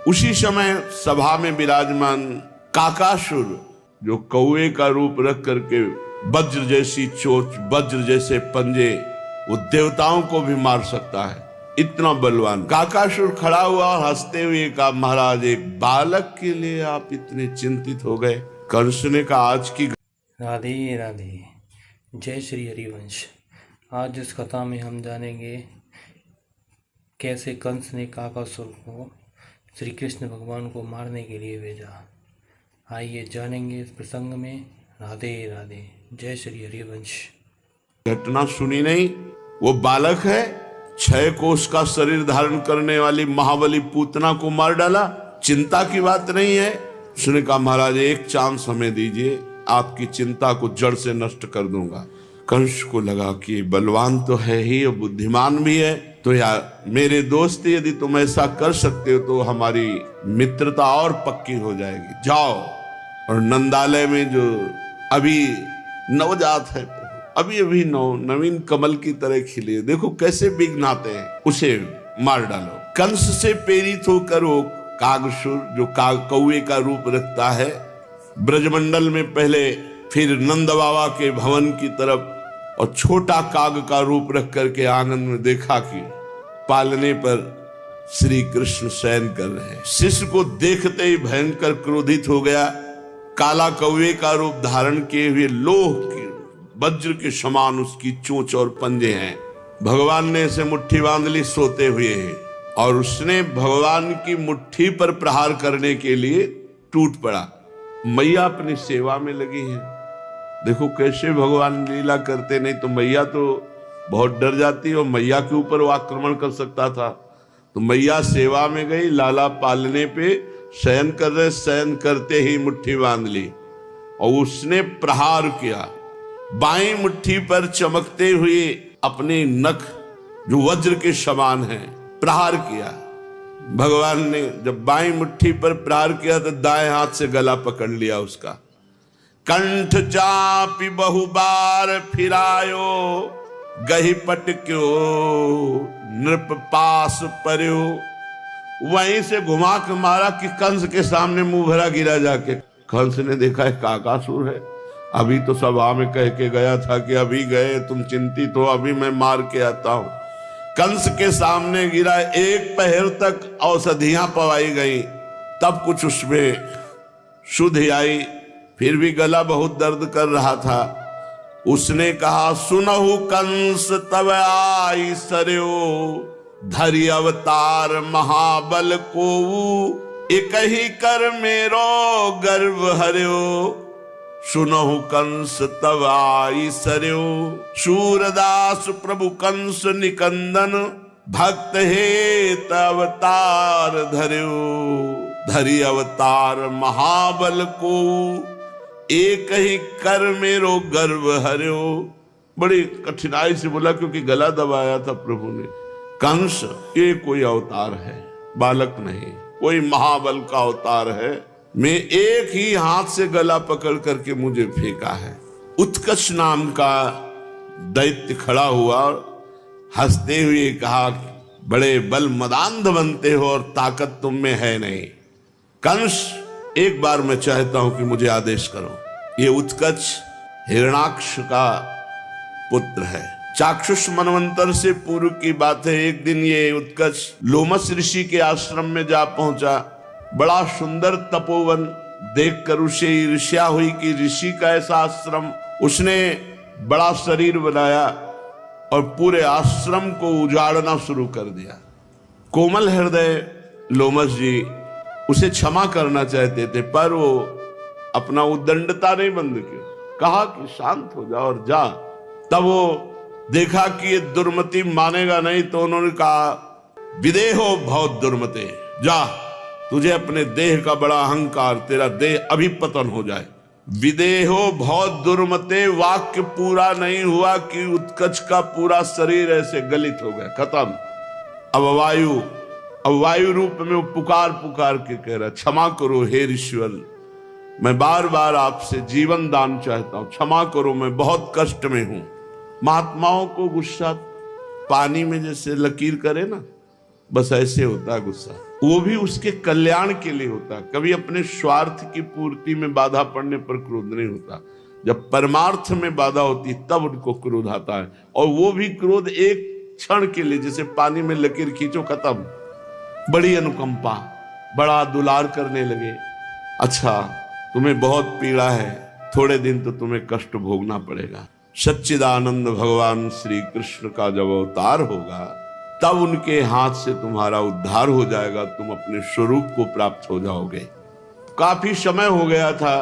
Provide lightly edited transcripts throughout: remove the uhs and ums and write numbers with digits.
उसी समय सभा में विराजमान काकासुर, जो कौवे का रूप रख करके वज्र जैसी चोंच, वज्र जैसे पंजे, वो देवताओं को भी मार सकता है, इतना बलवान काकासुर खड़ा हुआ और हंसते हुए कहा, महाराज एक बालक के लिए आप इतने चिंतित हो गए। कंस ने कहा, आज की राधे राधे, जय श्री हरिवंश। आज इस कथा में हम जानेंगे कैसे कंस ने काकासुर को श्री कृष्ण भगवान को मारने के लिए भेजा। आइए जानेंगे इस प्रसंग में। राधे राधे, जय श्री हरिवंश। घटना सुनी नहीं? वो बालक है, 6 कोस का शरीर धारण करने वाली महाबली पूतना को मार डाला। चिंता की बात नहीं है। उसने कहा, महाराज एक चांस हमें दीजिए, आपकी चिंता को जड़ से नष्ट कर दूंगा। कंस को लगा कि बलवान तो है ही और बुद्धिमान भी है, तो यार मेरे दोस्त, यदि तुम ऐसा कर सकते हो तो हमारी मित्रता और पक्की हो जाएगी। जाओ और नंदालय में जो अभी नवजात है, अभी अभी नवीन कमल की तरह खिले, देखो कैसे विघ्नाते हैं, उसे मार डालो। कंस से प्रेरित होकर वो कागसुर, जो कौवे का रूप रखता है, ब्रजमंडल में पहले, फिर नंद बाबा के भवन की तरफ, और छोटा काग का रूप रख करके आंगन में देखा कि पालने पर श्री कृष्ण शयन कर रहे हैं। शिष्य को देखते ही भयंकर क्रोधित हो गया। काला कौवे का रूप धारण किए हुए लोह के वज्र के समान उसकी चोंच और पंजे हैं। भगवान ने इसे मुट्ठी बांध ली सोते हुए, और उसने भगवान की मुट्ठी पर प्रहार करने के लिए टूट पड़ा। मैया अपनी सेवा में लगी है। देखो कैसे भगवान लीला करते, नहीं तो मैया तो बहुत डर जाती और मैया के ऊपर वो आक्रमण कर सकता था। तो मैया सेवा में गई, लाला पालने पे शयन कर रहे, शयन करते ही मुट्ठी बांध ली और उसने प्रहार किया। बाईं मुट्ठी पर चमकते हुए अपने नख, जो वज्र के समान हैं, प्रहार किया। भगवान ने जब बाईं मुट्ठी पर प्रहार किया तो दाएं हाथ से गला पकड़ लिया उसका। कंठ चापी बहुबार फिरायो, गही पटक्यो नृप पास पर्यो। वहीं से घुमा के मारा कि कंस के सामने मुंह भरा गिरा जाके। कंस ने देखा है काकासुर है, अभी तो सभा में कह के गया था कि अभी गए तुम चिंतित हो, अभी मैं मार के आता हूं। कंस के सामने गिरा, एक पहर तक औषधियां पवाई गई, तब कुछ उसमें शुद्ध आई, फिर भी गला बहुत दर्द कर रहा था। उसने कहा, सुनहु कंस तब आई सरयो, धरि अवतार महाबल को, एक ही कर मेरो गर्व हर्यो। सुनहु कंस तब आई सरयो, सूरदास प्रभु कंस निकंदन, भक्त हेत अवतार धर्यो। धरि अवतार महाबल को, एक ही कर मेरो गर्व हर्यो। बड़ी कठिनाई से बोला, क्योंकि गला दबाया था प्रभु ने। कंस ये कोई अवतार है, बालक नहीं, कोई महाबल का अवतार है। मैं एक ही हाथ से गला पकड़ करके मुझे फेंका है। उत्कच नाम का दैत्य खड़ा हुआ, हंसते हुए कहा, बड़े बल मदांध बनते हो और ताकत तुम में है नहीं। कंस, एक बार मैं चाहता हूं कि मुझे आदेश करो। ये उत्कच हिरणाक्ष का पुत्र है। चाक्षुष मनवंतर से पूर्व की बात है। एक दिन ये उत्कच लोमस ऋषि के आश्रम में जा पहुंचा। बड़ा सुंदर तपोवन देखकर उसे ईर्ष्या हुई कि ऋषि का ऐसा आश्रम। उसने बड़ा शरीर बनाया और पूरे आश्रम को उजाड़ना शुरू कर दिया। कोमल हृदय लोमस जी उसे क्षमा करना चाहते थे, पर वो अपना उद्दंडता नहीं बंद किया। कहा कि शांत हो जा और जा। तब वो देखा कि ये दुर्मति मानेगा नहीं, तो उन्होंने कहा, विदेहो बहुत दुर्मते, जा, तुझे अपने देह का बड़ा अहंकार, तेरा देह अभी पतन हो जाए। विदेहो बहुत दुर्मते, वाक्य पूरा नहीं हुआ कि उत्कच का पूरा शरीर ऐसे गलित हो गया, खत्म। अब वायु रूप में वो पुकार पुकार के कह रहा, क्षमा करो हे ईश्वर, मैं बार बार आपसे जीवन दान चाहता हूं, क्षमा करो, मैं बहुत कष्ट में हूं। महात्माओं को गुस्सा पानी में जैसे लकीर करे ना, बस ऐसे होता है गुस्सा। वो भी उसके कल्याण के लिए होता। कभी अपने स्वार्थ की पूर्ति में बाधा पड़ने पर क्रोध नहीं होता। जब परमार्थ में बाधा होती तब उनको क्रोध आता है, और वो भी क्रोध एक क्षण के लिए, जैसे पानी में लकीर खींचो खत्म। बड़ी अनुकंपा, बड़ा दुलार करने लगे। अच्छा तुम्हें बहुत पीड़ा है, थोड़े दिन तो तुम्हें कष्ट भोगना पड़ेगा। सच्चिदानंद भगवान श्री कृष्ण का जब अवतार होगा तब उनके हाथ से तुम्हारा उद्धार हो जाएगा, तुम अपने स्वरूप को प्राप्त हो जाओगे। काफी समय हो गया था,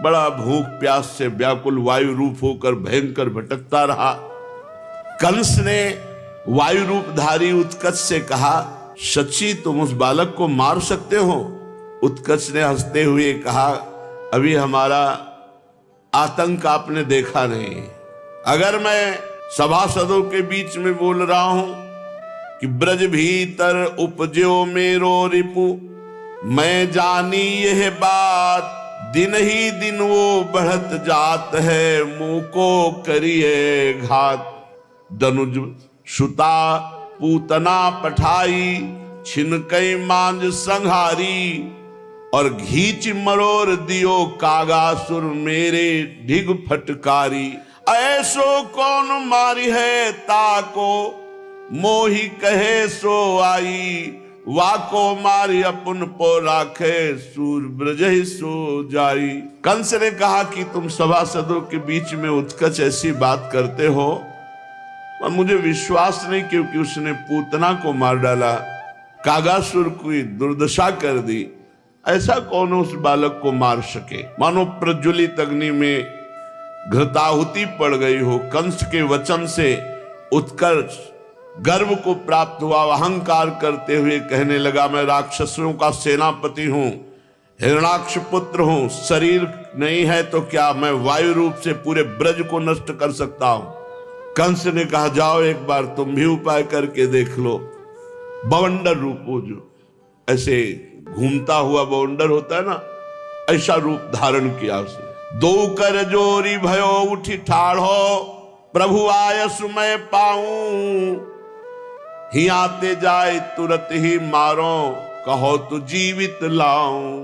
बड़ा भूख प्यास से व्याकुल वायु रूप होकर भयंकर भटकता रहा। कंस ने वायु रूपधारी उत्कच से कहा, सच्ची तुम उस बालक को मार सकते हो? उत्कच ने हंसते हुए कहा, अभी हमारा आतंक आपने देखा नहीं। अगर मैं सभासदों के बीच में बोल रहा हूं कि ब्रज भीतर उपजो मेरो रिपु, मैं जानी यह बात, दिन ही दिन वो बढ़त जात है, मुंह को करिए घात। दनुज सुता पूतना पठाई, छिनकई मांझ संहारी, और घीच मरोर दियो कागासुर मेरे ढिग फटकारी। ऐसो कौन मारी है ताको, मोही कहे सो आई, वाको मारी अपन पो राखे, सूर ब्रज सो जाई। कंस ने कहा कि तुम सभासदों के बीच में उत्कच ऐसी बात करते हो, और मुझे विश्वास नहीं, क्योंकि उसने पूतना को मार डाला, कागासुर की दुर्दशा कर दी। ऐसा कौन उस बालक को मार सके? मानो प्रज्वलित अग्नि में घृताहुति पड़ गई हो। कंस के वचन से उत्कर्ष गर्व को प्राप्त हुआ, अहंकार करते हुए कहने लगा, मैं राक्षसों का सेनापति हूं, हिरणाक्ष पुत्र हूं, शरीर नहीं है तो क्या, मैं वायु रूप से पूरे ब्रज को नष्ट कर सकता हूं। कंस ने कहा, जाओ एक बार तुम भी उपाय करके देख लो। बवंडर रूप, हो जो ऐसे घूमता हुआ बवंडर होता है ना, ऐसा रूप धारण किया उसने। दो कर जोरी भयो उठी ठाढ़ो, प्रभु आयस मैं पाऊं, ही आते जाए तुरंत ही मारो, कहो तो जीवित लाऊं।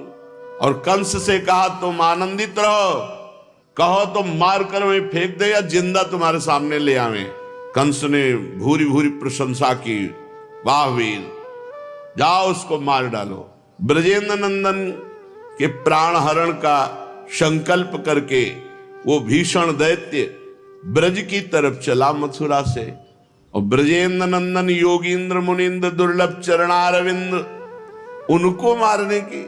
और कंस से कहा, तुम आनंदित रहो, कहो तो मार कर मैं फेंक दे या जिंदा तुम्हारे सामने ले आवे। कंस ने भूरी भूरी प्रशंसा की, वाह वीर, जाओ उसको मार डालो। ब्रजेंद्र नंदन के प्राण हरण का संकल्प करके वो भीषण दैत्य ब्रज की तरफ चला मथुरा से, और ब्रजेंद्र नंदन योगींद्र मुनिंद्र दुर्लभ चरणारविंद, उनको मारने की,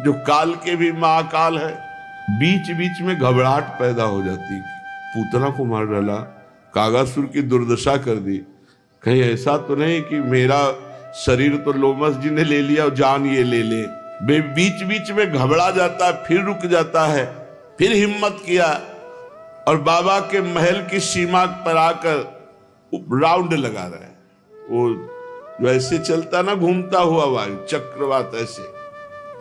जो काल के भी महाकाल है। बीच बीच में घबराहट पैदा हो जाती, पूतना को मार डाला, कागासुर की दुर्दशा कर दी। कहीं ऐसा तो नहीं कि मेरा शरीर तो लोमस जी ने ले लिया और जान ये ले ले। बीच बीच में घबरा जाता है, फिर रुक जाता है, फिर हिम्मत किया, और बाबा के महल की सीमा पर आकर राउंड लगा रहा है। वो जो ऐसे चलता ना, घूमता हुआ वायु चक्रवात, ऐसे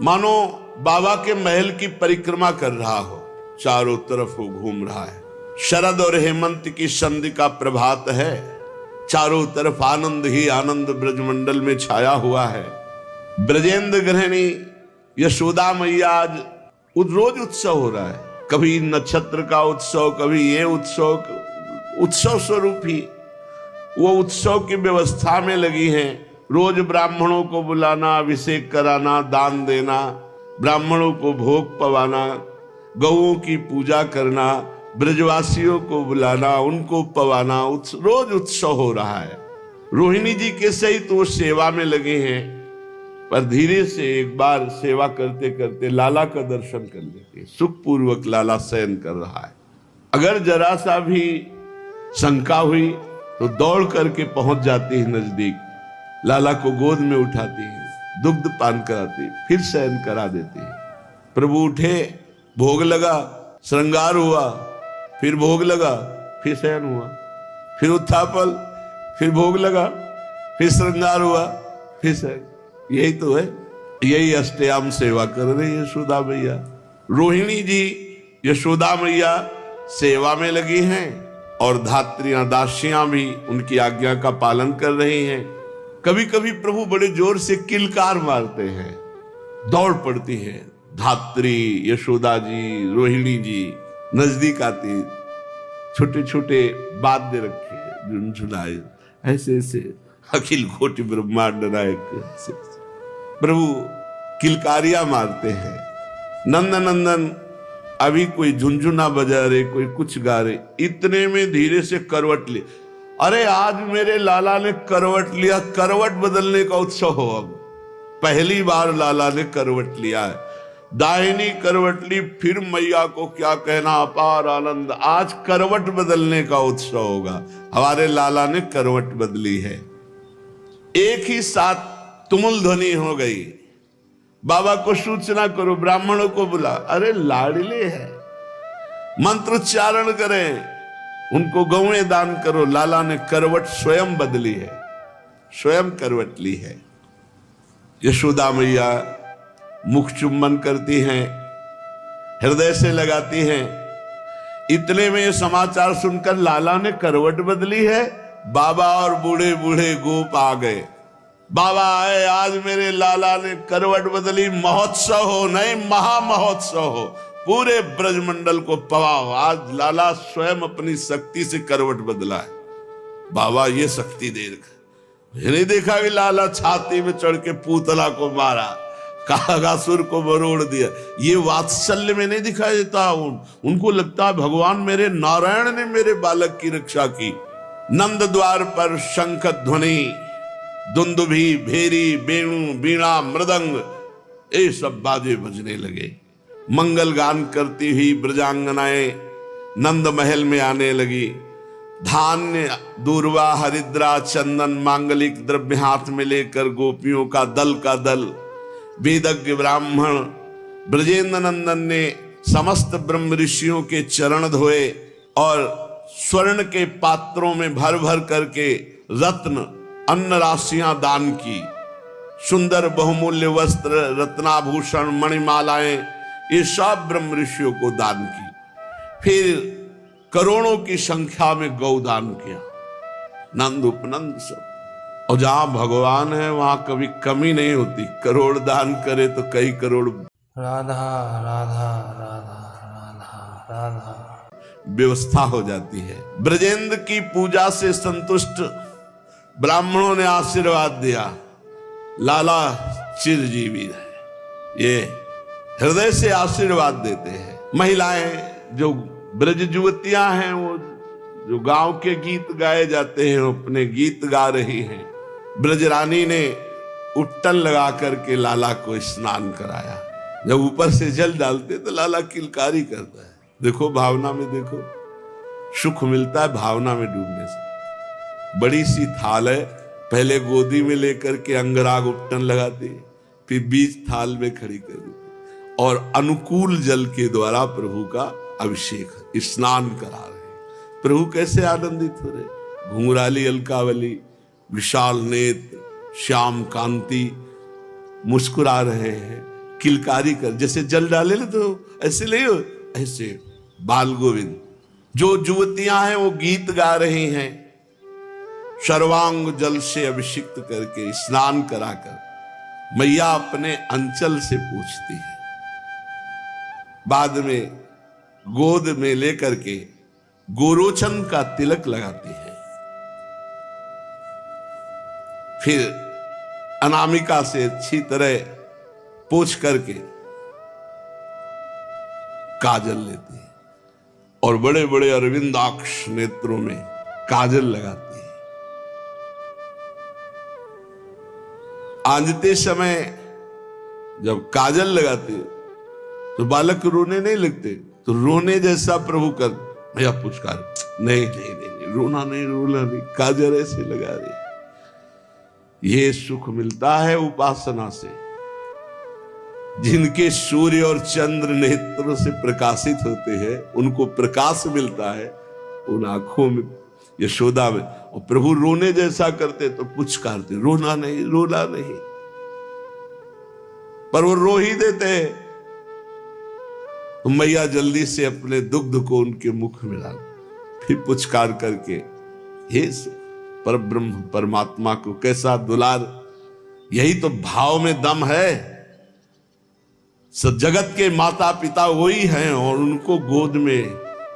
मानो बाबा के महल की परिक्रमा कर रहा हो, चारों तरफ वो घूम रहा है। शरद और हेमंत की संधि का प्रभात है, चारों तरफ आनंद ही आनंद ब्रजमंडल में छाया हुआ है। ब्रजेंद्र गृहिणी यशोदा मैया आज रोज उत्सव हो रहा है, कभी नक्षत्र का उत्सव, कभी ये उत्सव, उत्सव स्वरूप ही वो उत्सव की व्यवस्था में लगी हैं। रोज ब्राह्मणों को बुलाना, अभिषेक कराना, दान देना, ब्राह्मणों को भोग पवाना, गौओं की पूजा करना, ब्रजवासियों को बुलाना, उनको पवाना, रोज उत्सव हो रहा है। रोहिणी जी के सहित वो सेवा में लगे हैं, पर धीरे से एक बार सेवा करते करते लाला का दर्शन कर लेते। सुखपूर्वक लाला शयन कर रहा है। अगर जरा सा भी शंका हुई तो दौड़ करके पहुंच जाती है नजदीक, लाला को गोद में उठाती है, दुग्ध पान कराती, फिर शयन करा देती है। प्रभु उठे, भोग लगा, श्रृंगार हुआ, फिर भोग लगा, फिर शयन हुआ, फिर उत्थापन, फिर भोग लगा, फिर श्रृंगार हुआ, फिर शयन। यही तो है, यही अष्टयाम सेवा कर रही है यशोदा मैया। रोहिणी जी यशोदा मैया सेवा में लगी हैं, और धात्रियां दासियां भी उनकी आज्ञा का पालन कर रही हैं। कभी कभी प्रभु बड़े जोर से किलकार मारते हैं, दौड़ पड़ती है धात्री, यशोदा जी, रोहिणी जी नजदीक आती, छोटे छोटे वाद्य रखे, झुनझुनाए, ऐसे ऐसे अखिल कोटि ब्रह्मांड नायक प्रभु किलकारियां मारते हैं। नंद नंदन अभी कोई झुनझुना बजा रहे, कोई कुछ गा रहे, इतने में धीरे से करवट ले। अरे आज मेरे लाला ने करवट लिया, करवट बदलने का उत्सव हो। अब पहली बार लाला ने करवट लिया है, दाहिनी करवट ली, फिर मैया को क्या कहना, अपार आनंद। आज करवट बदलने का उत्सव होगा। हमारे लाला ने करवट बदली है। एक ही साथ तुमुल ध्वनि हो गई। बाबा को सूचना करो, ब्राह्मणों को बुला, अरे लाडले है, मंत्रोच्चारण करें, उनको गौएं दान करो। लाला ने करवट स्वयं बदली है, स्वयं करवट ली है। यशोदा मैया मुख चुम्बन करती हैं, हृदय से लगाती हैं। इतने में ये समाचार सुनकर लाला ने करवट बदली है, बाबा और बूढ़े बूढ़े गोप आ गए। बाबा आए, आज मेरे लाला ने करवट बदली, महोत्सव हो, नहीं महामहोत्सव हो, पूरे ब्रजमंडल को पवाओ। आज लाला स्वयं अपनी शक्ति से करवट बदला है। बाबा ये शक्ति दे रखा, नहीं देखा कि लाला छाती में चढ़ के पूतला को मारा, कागासुर को मरोड़ दिया। ये वात्सल्य में नहीं दिखाई देता। उनको लगता है भगवान मेरे नारायण ने मेरे बालक की रक्षा की। नंद द्वार पर शंख ध्वनि, दुंदुभी, भेरी, वेणु, बीणा, मृदंग, ये सब बाजे बजने लगे। मंगल गान करती हुई ब्रजांगनाएं नंद महल में आने लगी। धान्य, दूर्वा, हरिद्रा, चंदन, मांगलिक द्रव्य हाथ में लेकर गोपियों का दल वेदज्ञ ब्राह्मण ब्रजेंद्र नंदन ने समस्त ब्रह्म ऋषियों के चरण धोए और स्वर्ण के पात्रों में भर भर करके रत्न अन्न राशियां दान की। सुंदर बहुमूल्य वस्त्र, रत्नाभूषण, मणिमालाएं, ये सब ब्रह्म ऋषियों को दान की। फिर करोड़ों की संख्या में गौदान किया, नंद उपनंद सब। और जहां भगवान है वहां कभी कमी नहीं होती। करोड़ दान करे तो कई करोड़ राधा राधा राधा राधा राधा व्यवस्था हो जाती है। ब्रजेंद्र की पूजा से संतुष्ट ब्राह्मणों ने आशीर्वाद दिया, लाला चिरजीवी है। ये हृदय से आशीर्वाद देते हैं। महिलाएं जो ब्रज युवतियां हैं, वो जो गांव के गीत गाए जाते हैं, अपने गीत गा रही हैं। ब्रजरानी ने उट्टन लगा करके लाला को स्नान कराया। जब ऊपर से जल डालते तो लाला किलकारी करता है। देखो भावना में, देखो सुख मिलता है भावना में डूबने से। बड़ी सी थाल है, पहले गोदी में लेकर के अंगराग उट्टन लगाती, फिर बीच थाल में खड़ी कर देती और अनुकूल जल के द्वारा प्रभु का अभिषेक, स्नान करा रहे। प्रभु कैसे आनंदित हो रहे, घुंघराली अलकावली, विशाल नेत्र, श्याम कांति, मुस्कुरा रहे हैं, किलकारी कर, जैसे जल डाले ना तो ऐसे नहीं हो, ऐसे बाल गोविंद। जो युवतियां हैं वो गीत गा रही हैं, सर्वांग जल से अभिषिक्त करके स्नान कराकर मैया अपने अंचल से पूछती है। बाद में गोद में लेकर के गोरोचन का तिलक लगाती है। फिर अनामिका से अच्छी तरह पोंछ करके काजल लेती है और बड़े बड़े अरविंदाक्ष नेत्रों में काजल लगाती है। आंजते समय जब काजल लगाती है तो बालक रोने नहीं लगते, तो रोने जैसा प्रभु कर भैया पुचकार, नहीं नहीं नहीं, रोना नहीं, रोना नहीं, काजल ऐसे लगा रही। ये सुख मिलता है उपासना से। जिनके सूर्य और चंद्र नेत्रों से प्रकाशित होते हैं, उनको प्रकाश मिलता है उन आंखों में, यशोदा में। और प्रभु रोने जैसा करते तो पुचकारते, रोना नहीं, रोना नहीं, पर वो रो ही देते हैं। तो मैया जल्दी से अपने दुग्ध को उनके मुख में डाल, फिर पुचकार करके हे पर ब्रह्म परमात्मा को कैसा दुलार। यही तो भाव में दम है। जगत के माता पिता वही हैं और उनको गोद में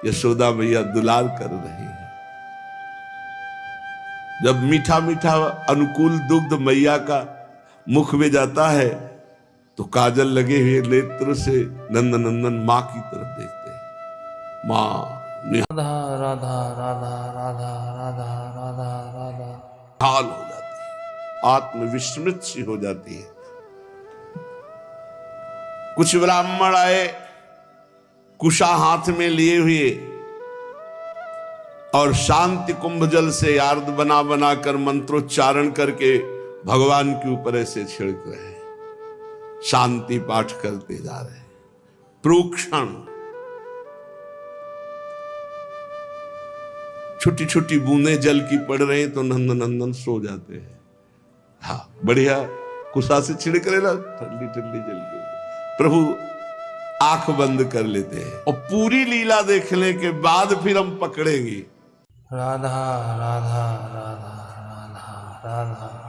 यशोदा मैया दुलार कर रही है। जब मीठा मीठा अनुकूल दुग्ध मैया का मुख में जाता है तो काजल लगे हुए नेत्र से नंदनंदन मां की तरफ देखते हैं। मां राधा राधा राधा राधा राधा राधा राधा हाल हो जाती है, आत्मविस्मृत सी हो जाती है। कुछ ब्राह्मण आए कुशा हाथ में लिए हुए और शांति कुंभ जल से आर्द बना बना कर मंत्रोच्चारण करके भगवान के ऊपर ऐसे छिड़क रहे हैं, शांति पाठ करते जा रहे हैं। प्रोक्षण छोटी छोटी बूंदें जल की पड़ रही हैं तो नंदनंदन सो जाते हैं। हाँ बढ़िया, कुशा से छिड़क रहे ना ठंडी ठंडी जल की, प्रभु आंख बंद कर लेते हैं और पूरी लीला देखने के बाद फिर हम पकड़ेंगे। राधा राधा राधा राधा राधा